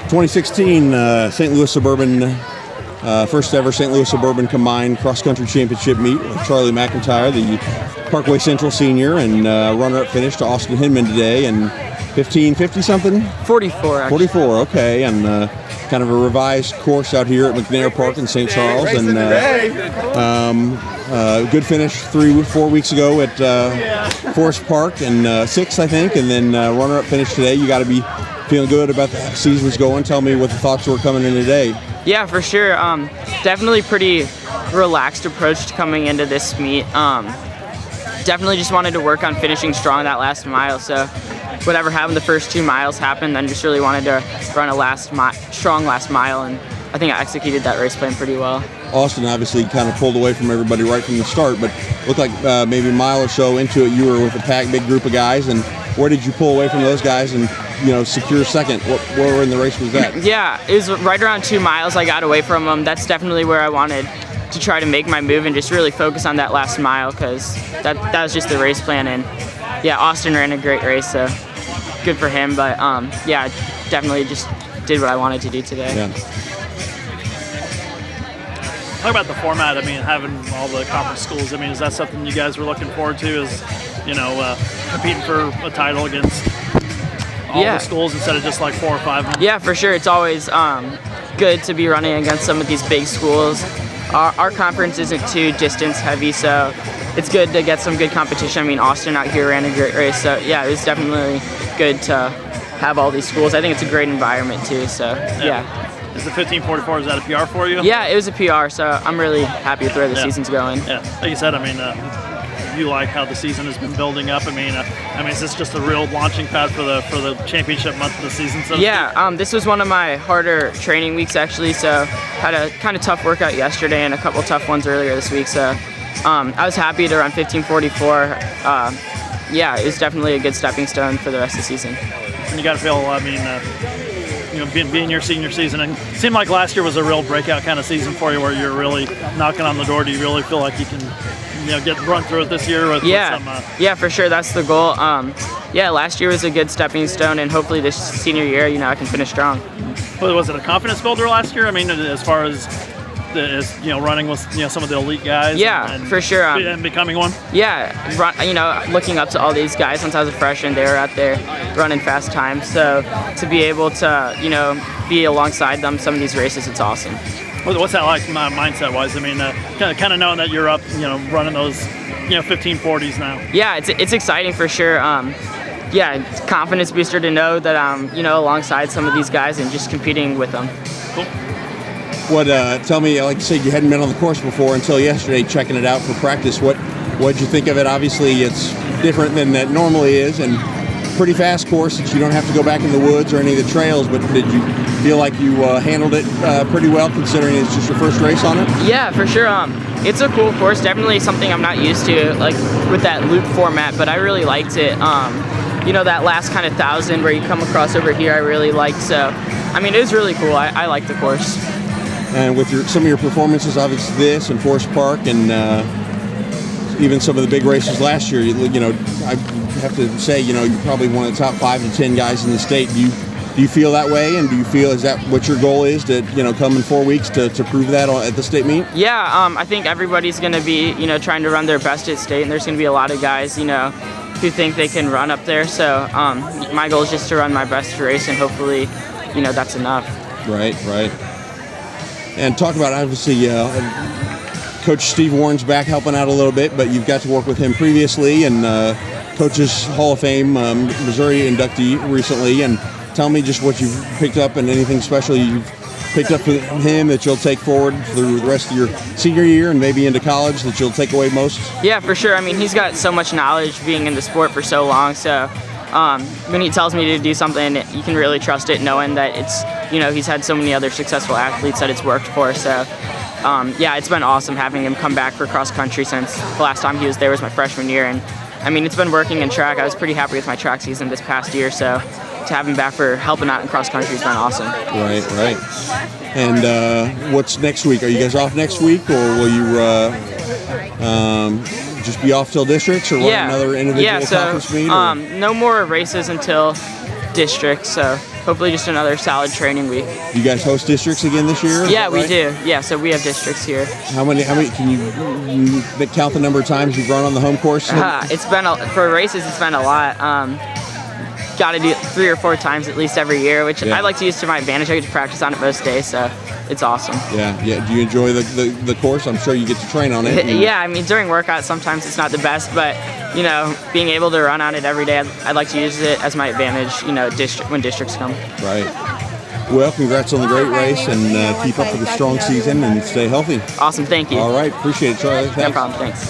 2016 St. Louis Suburban, first ever St. Louis Suburban combined cross-country championship meet with Charlie McIntyre, the Parkway Central senior, and runner-up finish to Austin Hinman today, and 1550 something? 44, actually. 44, okay, and kind of a revised course out here at McNair Park in St. Charles, and good finish 4 weeks ago at Forest Park, and 6th, I think, and then runner-up finish today. You got to be feeling good about the season's going. Tell me what the thoughts were coming in today. Yeah, for sure. Definitely pretty relaxed approach to coming into this meet. Definitely just wanted to work on finishing strong that last mile. So whatever happened the first 2 miles happened, then just really wanted to run a strong last mile, and I think I executed that race plan pretty well. Austin obviously kind of pulled away from everybody right from the start, but looked like maybe a mile or so into it, you were with a packed big group of guys. And where did you pull away from those guys and secure second? Where in the race was that? Yeah, it was right around 2 miles. I got away from them. That's definitely where I wanted to try to make my move and just really focus on that last mile, because that was just the race plan. And yeah, Austin ran a great race, so good for him. But yeah, definitely just did what I wanted to do today. Yeah. Talk about the format. I mean, having all the conference schools. I mean, is that something you guys were looking forward to? Is competing for a title against all the schools instead of just like 4 or 5 of them? Yeah, for sure. It's always good to be running against some of these big schools. Our conference isn't too distance heavy, so it's good to get some good competition. I mean, Austin out here ran a great race, so yeah, it was definitely good to have all these schools. I think it's a great environment too, so yeah. Is the 1544, is that a PR for you? Yeah, it was a PR, so I'm really happy with where the season's going. Yeah, like you said, I mean, you like how the season has been building up. I mean, is this just a real launching pad for the championship month of the season? So yeah, this was one of my harder training weeks actually, so had a kind of tough workout yesterday and a couple tough ones earlier this week, so I was happy to run 1544. Yeah, it was definitely a good stepping stone for the rest of the season. And you got to feel, I mean, being your senior season, and it seemed like last year was a real breakout kind of season for you, where you're really knocking on the door. Do you really feel like you can, run through it this year with some? Yeah, for sure. That's the goal. Yeah, last year was a good stepping stone, and hopefully this senior year, I can finish strong. Well, was it a confidence builder last year? I mean, as far as running with some of the elite guys. Yeah, and for sure. And becoming one. Yeah, looking up to all these guys. Since I was a freshman, they were out there running fast times. So to be able to be alongside them some of these races, it's awesome. What's that like mindset wise? I mean, kind of knowing that you're up, running those 1540s now. Yeah, it's exciting for sure. Yeah, it's a confidence booster to know that I'm alongside some of these guys and just competing with them. Cool. Tell me, like you said, you hadn't been on the course before until yesterday, checking it out for practice. What'd you think of it? Obviously, it's different than that normally is, and pretty fast course that you don't have to go back in the woods or any of the trails. But did you feel like you handled it pretty well, considering it's just your first race on it? Yeah, for sure. It's a cool course. Definitely something I'm not used to, like with that loop format. But I really liked it. That last kind of 1,000 where you come across over here, I really liked. So, I mean, it was really cool. I liked the course. And with some of your performances, obviously this and Forest Park, and even some of the big races last year, I have to say, you're probably one of the top 5 to 10 guys in the state. Do you feel that way? And is that what your goal is, to come in 4 weeks to prove that at the state meet? Yeah, I think everybody's going to be trying to run their best at state, and there's going to be a lot of guys who think they can run up there. So my goal is just to run my best race, and hopefully that's enough. Right. And talk about, obviously, Coach Steve Warren's back helping out a little bit, but you've got to work with him previously, and Coach's Hall of Fame Missouri inductee recently. And tell me just what you've picked up and anything special you've picked up from him that you'll take forward through the rest of your senior year and maybe into college that you'll take away most? Yeah, for sure. I mean, he's got so much knowledge being in the sport for so long, so when he tells me to do something, you can really trust it, knowing that it's, he's had so many other successful athletes that it's worked for. So, yeah, it's been awesome having him come back for cross country since the last time he was there was my freshman year. And I mean, it's been working in track. I was pretty happy with my track season this past year. So to have him back for helping out in cross country has been awesome. Right. And what's next week? Are you guys off next week, or will you just be off till districts, or run another individual conference meet? No more races until districts. So hopefully just another solid training week. You guys host districts again this year? Is Yeah, that we right? do. Yeah, so we have districts here. How many? Can you count the number of times you've run on the home course? It's been for races. It's been a lot. Got to do 3 or 4 times at least every year, which Yeah. I like to use to my advantage. I get to practice on it most days, so it's awesome. Yeah. Do you enjoy the course? I'm sure you get to train on it. Yeah, I mean during workouts sometimes it's not the best, but being able to run on it every day, I'd like to use it as my advantage. When districts come. Right. Well, congrats on the great race, and keep up with the strong season and stay healthy. Awesome, thank you. All right, appreciate it, Charlie. No Thanks. problem, thanks.